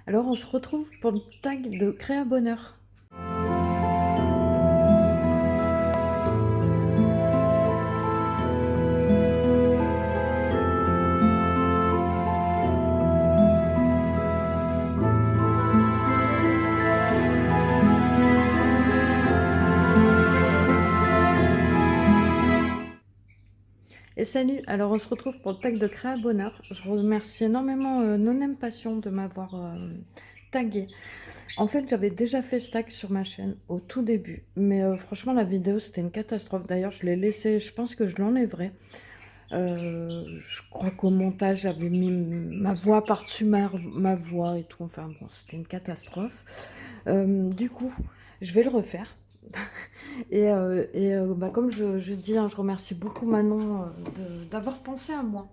Alors, on se retrouve pour le tag de Créa Bonheur. Et salut, alors on se retrouve pour le tag de Créa Bonheur. Je remercie énormément Nonem Passion de m'avoir tagué. En fait, j'avais déjà fait ce tag sur ma chaîne au tout début, mais franchement, la vidéo c'était une catastrophe. D'ailleurs, je l'ai laissé, je pense que je l'enlèverai. Je crois qu'au montage, j'avais mis ma voix par-dessus ma voix et tout. Enfin bon, c'était une catastrophe. Du coup, je vais le refaire. Bah, comme je dis, hein, je remercie beaucoup Manon d'avoir pensé à moi.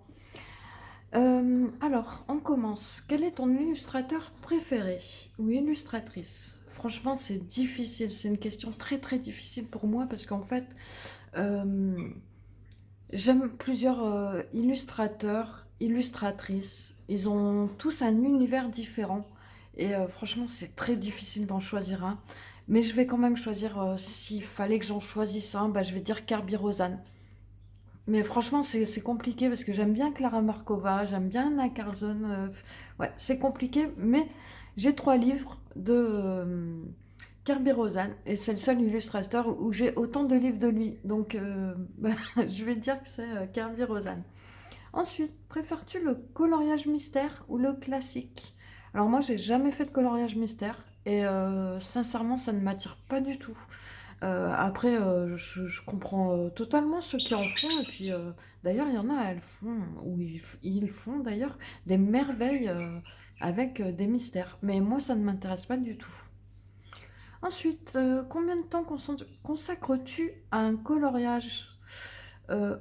Alors, on commence. Quel est ton illustrateur préféré ou illustratrice? Franchement, c'est difficile. C'est une question très très difficile pour moi parce qu'en fait, euh, j'aime plusieurs illustrateurs, illustratrices. Ils ont tous un univers différent. Et franchement, c'est très difficile d'en choisir un. Mais je vais quand même choisir, s'il fallait que j'en choisisse un, bah, je vais dire Kirby Rosanne. Mais franchement, c'est compliqué parce que j'aime bien Clara Markova, j'aime bien Anna Carlson. Ouais, c'est compliqué, mais j'ai 3 livres de Kirby Rosanne et c'est le seul illustrateur où j'ai autant de livres de lui. Donc, bah, je vais dire que c'est Kirby Rosanne. Ensuite, préfères-tu le coloriage mystère ou le classique? Alors moi, j'ai jamais fait de coloriage mystère et sincèrement, ça ne m'attire pas du tout. Après, je comprends totalement ceux qui en font et puis d'ailleurs, il y en a, elles font, ou ils font d'ailleurs des merveilles avec des mystères. Mais moi, ça ne m'intéresse pas du tout. Ensuite, combien de temps consacres-tu à un coloriage,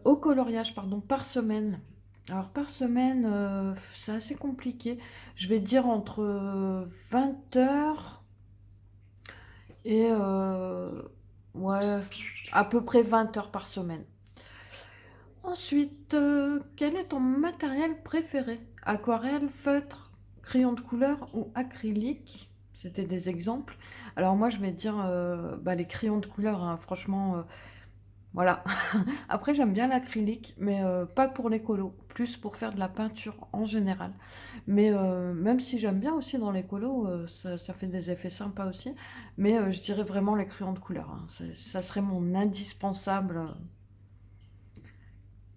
au coloriage, pardon, par semaine? Alors par semaine, c'est assez compliqué. Je vais dire entre 20 heures et ouais, à peu près 20 heures par semaine. Ensuite, quel est ton matériel préféré? Aquarelle, feutre, crayon de couleur ou acrylique? C'était des exemples. Alors moi, je vais dire bah, les crayons de couleur, hein, franchement, voilà. Après, j'aime bien l'acrylique, mais pas pour les colos, plus pour faire de la peinture en général. Mais même si j'aime bien aussi dans les colos, ça fait des effets sympas aussi. Mais je dirais vraiment les crayons de couleur, hein. Ça serait mon indispensable,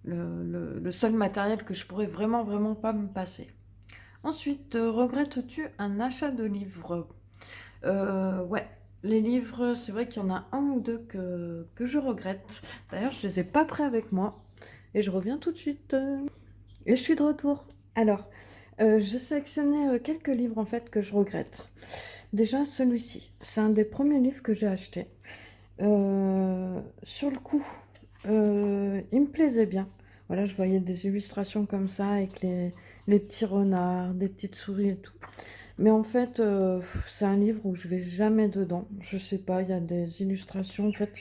le seul matériel que je pourrais vraiment, vraiment pas me passer. Ensuite, regrettes-tu un achat de livres? Ouais, les livres, c'est vrai qu'il y en a un ou deux que je regrette. D'ailleurs, je les ai pas pris avec moi. Et je reviens tout de suite. Et je suis de retour. Alors, j'ai sélectionné quelques livres en fait que je regrette. Déjà, celui-ci. C'est un des premiers livres que j'ai acheté. Sur le coup, il me plaisait bien. Voilà, je voyais des illustrations comme ça avec les petits renards, des petites souris et tout. Mais en fait, c'est un livre où je vais jamais dedans. Je sais pas, il y a des illustrations, en fait,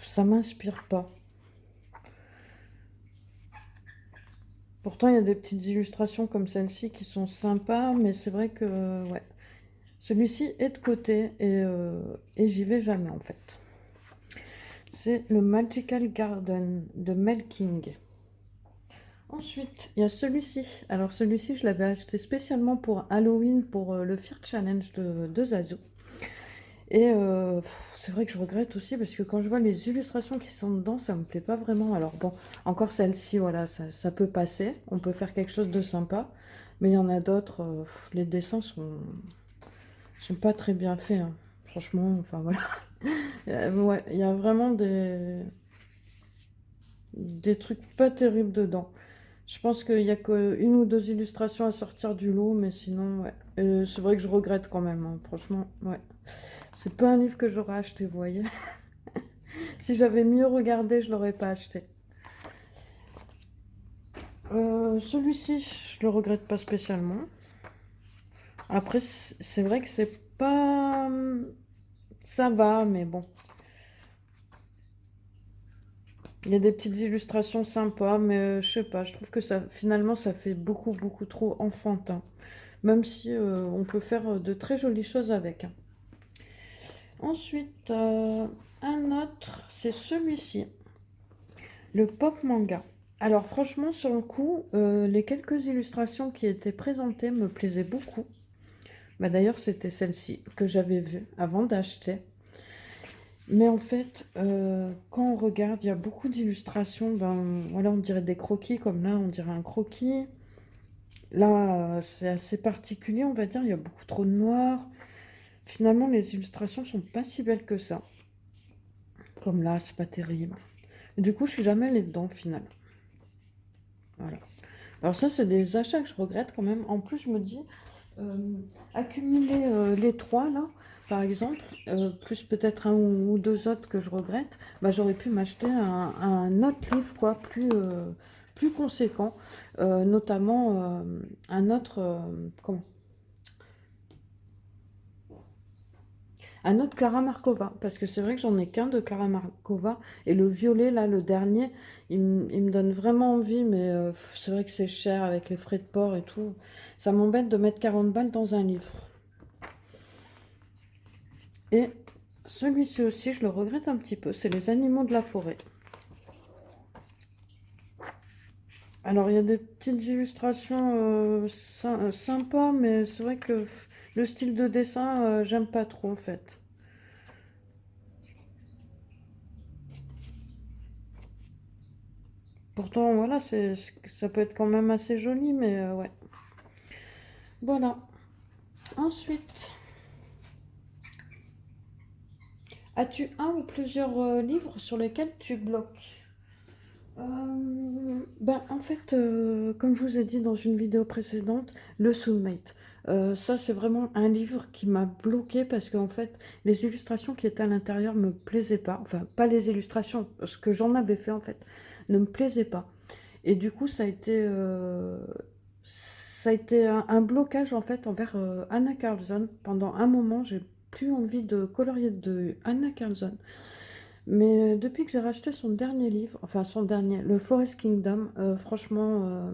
ça m'inspire pas. Pourtant, il y a des petites illustrations comme celle-ci qui sont sympas, mais c'est vrai que, ouais, celui-ci est de côté et j'y vais jamais en fait. C'est le Magical Garden de Mel King. Ensuite, il y a celui-ci. Alors celui-ci, je l'avais acheté spécialement pour Halloween, pour le Fear Challenge de Zazu. Et c'est vrai que je regrette aussi parce que quand je vois les illustrations qui sont dedans, ça me plaît pas vraiment. Alors bon, encore celle-ci, voilà, ça peut passer. On peut faire quelque chose de sympa. Mais il y en a d'autres, les dessins sont pas très bien faits, hein. Franchement, enfin voilà. Ouais, il y a vraiment des trucs pas terribles dedans. Je pense qu'il y a qu'une ou deux illustrations à sortir du lot, mais sinon, ouais. C'est vrai que je regrette quand même, hein. Franchement, ouais. C'est pas un livre que j'aurais acheté, vous voyez. Si j'avais mieux regardé, je l'aurais pas acheté. Celui-ci, je le regrette pas spécialement. Après, c'est vrai que c'est pas... Ça va, mais bon. Il y a des petites illustrations sympas, mais je sais pas, je trouve que ça, finalement, ça fait beaucoup, beaucoup trop enfantin. Même si on peut faire de très jolies choses avec, hein. Ensuite, un autre, c'est celui-ci, le pop manga. Alors franchement, sur le coup, les quelques illustrations qui étaient présentées me plaisaient beaucoup. Bah, d'ailleurs, c'était celle-ci que j'avais vue avant d'acheter. Mais en fait, quand on regarde, il y a beaucoup d'illustrations. Ben, voilà, on dirait des croquis, comme là, on dirait un croquis. Là, c'est assez particulier, on va dire. Il y a beaucoup trop de noir. Finalement, les illustrations sont pas si belles que ça. Comme là, c'est pas terrible. Et du coup, je suis jamais allée dedans, au final. Voilà. Alors ça, c'est des achats que je regrette quand même. En plus, je me dis, euh, accumuler les trois, là, par exemple, plus peut-être un ou deux autres que je regrette, bah, j'aurais pu m'acheter un autre livre, quoi, plus conséquent. Notamment un autre, comment? Un autre Clara Markova, parce que c'est vrai que j'en ai qu'un de Clara Markova, et le violet, là, le dernier, il me donne vraiment envie, mais c'est vrai que c'est cher avec les frais de port et tout. Ça m'embête de mettre 40 balles dans un livre. Et celui-ci aussi, je le regrette un petit peu, c'est Les animaux de la forêt. Alors, il y a des petites illustrations sympas, mais c'est vrai que le style de dessin, j'aime pas trop, en fait. Pourtant, voilà, ça peut être quand même assez joli, mais ouais. Voilà. Ensuite, as-tu un ou plusieurs livres sur lesquels tu bloques? Ben, en fait, comme je vous ai dit dans une vidéo précédente, le Soulmate. Ça, c'est vraiment un livre qui m'a bloqué parce qu'en fait, les illustrations qui étaient à l'intérieur me plaisaient pas. Enfin, pas les illustrations, ce que j'en avais fait en fait, ne me plaisait pas. Et du coup, ça a été un blocage en fait envers Anna Carlson. Pendant un moment, j'ai plus envie de colorier de Anna Carlson. Mais depuis que j'ai racheté son dernier livre, enfin son dernier, le Forest Kingdom, franchement,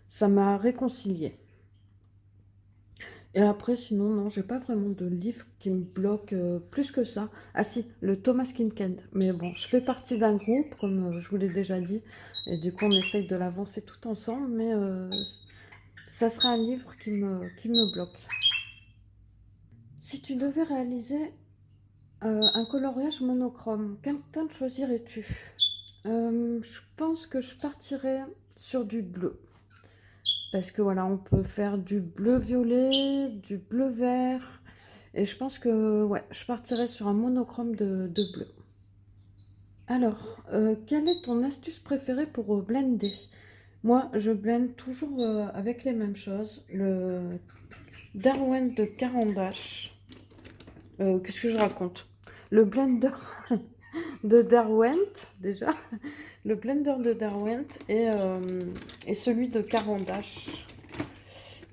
ça m'a réconciliée. Et après, sinon, non, j'ai pas vraiment de livre qui me bloque plus que ça. Ah si, le Thomas Kinkend. Mais bon, je fais partie d'un groupe, comme je vous l'ai déjà dit, et du coup, on essaye de l'avancer tout ensemble, mais ça sera un livre qui me bloque. Si tu devais réaliser un coloriage monochrome, quel teint choisirais-tu? Je pense que je partirais sur du bleu. Parce que voilà, on peut faire du bleu-violet, du bleu-vert. Et je pense que ouais, je partirais sur un monochrome de bleu. Alors, quelle est ton astuce préférée pour blender? Moi, je blende toujours avec les mêmes choses. Le Darwin de Caran d'Ache. Qu'est-ce que je raconte? Le blender de Derwent, déjà. Le blender de Derwent et celui de Caran d'Ache.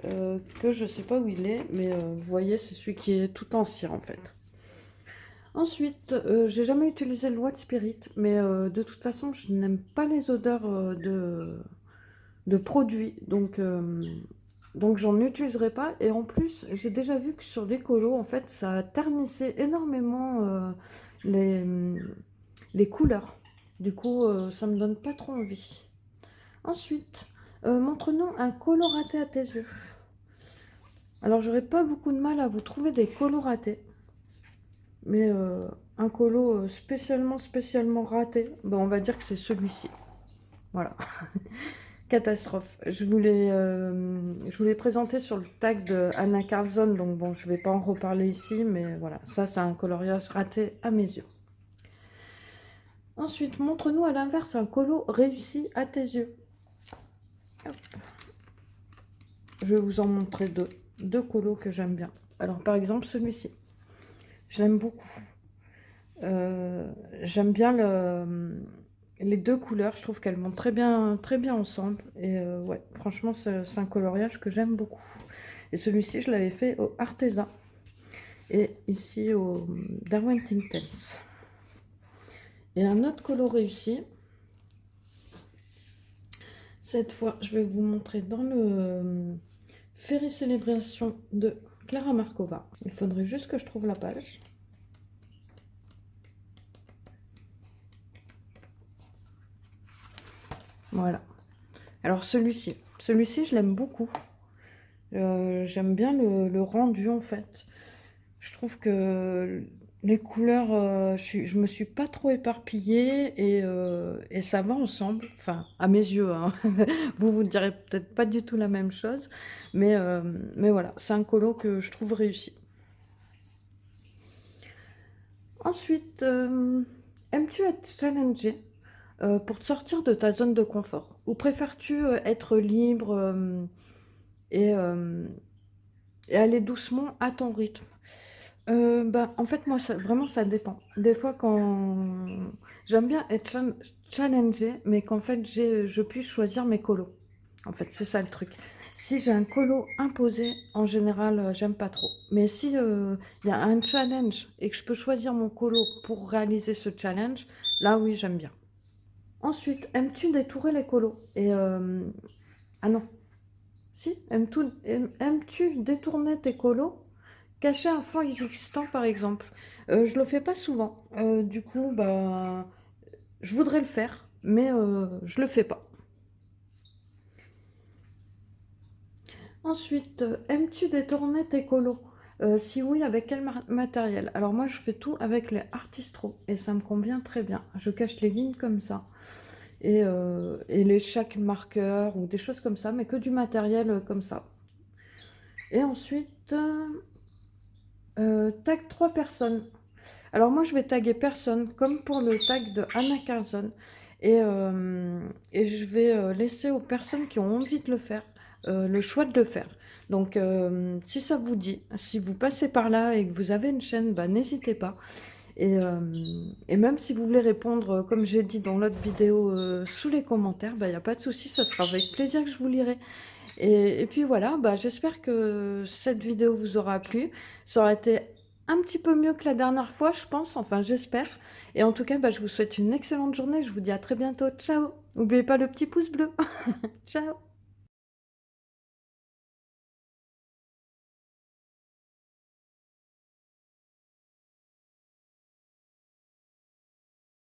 Que je sais pas où il est, mais vous voyez, c'est celui qui est tout en cire en fait. Ensuite, j'ai jamais utilisé le White Spirit, mais de toute façon, je n'aime pas les odeurs de produits, donc j'en utiliserai pas. Et en plus, j'ai déjà vu que sur les colos, en fait, ça ternissait énormément les, les couleurs. Du coup, ça me donne pas trop envie. Ensuite, montre-nous un coloraté à tes yeux. Alors, j'aurais pas beaucoup de mal à vous trouver des colos ratés, mais un colo spécialement raté, ben, on va dire que c'est celui-ci. Voilà, catastrophe. Je voulais présenter sur le tag de Anna Carlson, donc bon, je vais pas en reparler ici, mais voilà, ça c'est un coloriage raté à mes yeux. Ensuite, montre-nous à l'inverse un colo réussi à tes yeux. Hop. Je vais vous en montrer deux colos que j'aime bien. Alors par exemple celui-ci, je l'aime beaucoup. J'aime bien les deux couleurs, je trouve qu'elles vont très bien ensemble. Et ouais, franchement, c'est un coloriage que j'aime beaucoup. Et celui-ci, je l'avais fait au Arteza et ici au Darwin Think Tanks. Et un autre colo réussi, Cette fois, je vais vous montrer dans le Féri Célébration de Clara Markova. Il faudrait juste que je trouve la page. Voilà. Alors celui-ci, je l'aime beaucoup. J'aime bien le rendu en fait. Je trouve que les couleurs, je me suis pas trop éparpillée et ça va ensemble. Enfin, à mes yeux, hein. Vous ne direz peut-être pas du tout la même chose, mais voilà, c'est un colo que je trouve réussi. Ensuite, aimes-tu être challengé pour te sortir de ta zone de confort? Ou préfères-tu être libre et, euh, et aller doucement à ton rythme? Bah, en fait, moi, vraiment, ça dépend. Des fois, quand j'aime bien être challengée, mais qu'en fait, je puisse choisir mes colos. En fait, c'est ça le truc. Si j'ai un colo imposé, en général, j'aime pas trop. Mais si il y a un challenge et que je peux choisir mon colo pour réaliser ce challenge, là, oui, j'aime bien. Ensuite, aimes-tu détourer les colos? Ah non, si, aimes-tu détourner tes colos? Cacher un fond existant, par exemple. Je le fais pas souvent. Du coup, bah, je voudrais le faire, mais je le fais pas. Ensuite, aimes-tu détourner tes colos? Si oui, avec quel matériel? Alors moi, je fais tout avec les Artistro et ça me convient très bien. Je cache les lignes comme ça et les chaque marqueur ou des choses comme ça, mais que du matériel comme ça. Et ensuite, tag 3 personnes. Alors moi, je vais taguer personne, comme pour le tag de Anna Carlson. Et je vais laisser aux personnes qui ont envie de le faire, le choix de le faire. Donc, si ça vous dit, si vous passez par là et que vous avez une chaîne, bah, n'hésitez pas. Et même si vous voulez répondre, comme j'ai dit dans l'autre vidéo, sous les commentaires, bah, il n'y a pas de souci, ça sera avec plaisir que je vous lirai. Et puis voilà, bah, j'espère que cette vidéo vous aura plu. Ça aura été un petit peu mieux que la dernière fois, je pense. Enfin, j'espère. Et en tout cas, bah, je vous souhaite une excellente journée. Je vous dis à très bientôt. Ciao. N'oubliez pas le petit pouce bleu. Ciao.